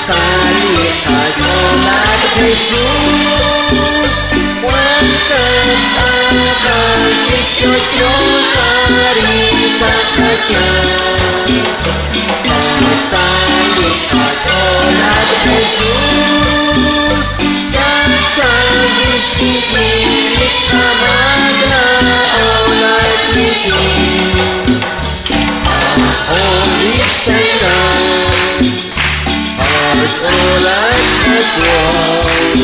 Salib adorat Jesus, wangkat akan cikyot hari sakatnya. Salib adorat Jesus, cacang sini kamada aulat niti. Holy Saint. Olat akuang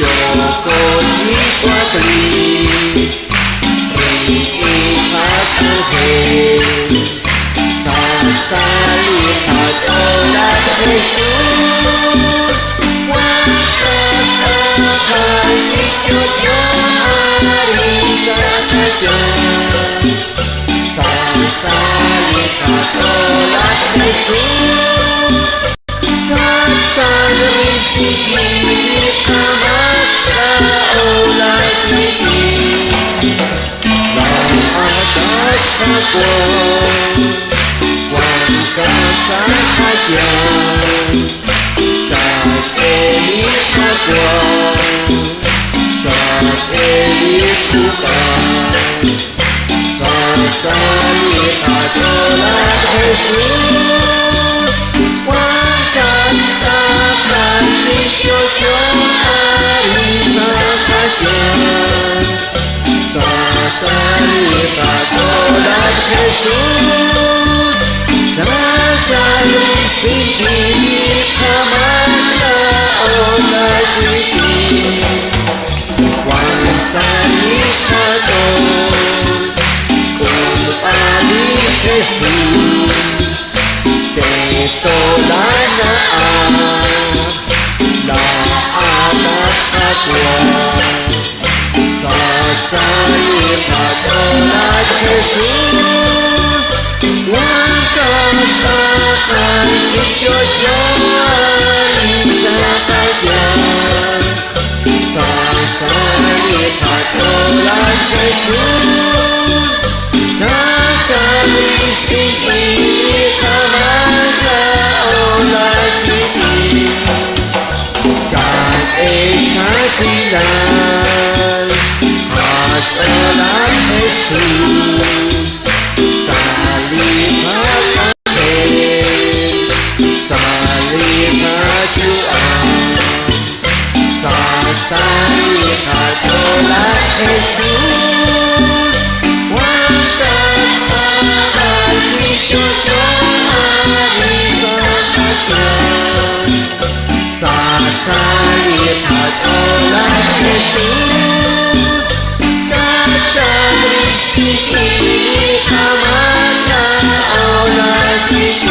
Yoko di kuatri Riihat akhir Sasalih olat Jesus Wakat akal cikyot hari sakatnya Sasalih olat Jesus Cacang risiki kamata aulat niti Adat kakuang wangkat sahaja Cat elit kakuang Cat elit bukan Sasalih adolat Jesus Wangkat akan cikyot hari sakatnya Sasalih adolat Jesus Cacang risiki kamada aulat niti Wangsalih adol Kumpali Jesus Tetolana la anak akuang Sasalih adolat Jesus Wangkat akan cikyot hari sakatnya Sasalih adolat Jesus Cacang risiki kamada aulat niti Cat ekat bilal Adolat Jesus Salib akhir Salib aduan Sasalih adolat Jesus Wangkat akal cikyot hari sakatnya Sasalih adolat Jesus Cacang risiki kamada aulat niti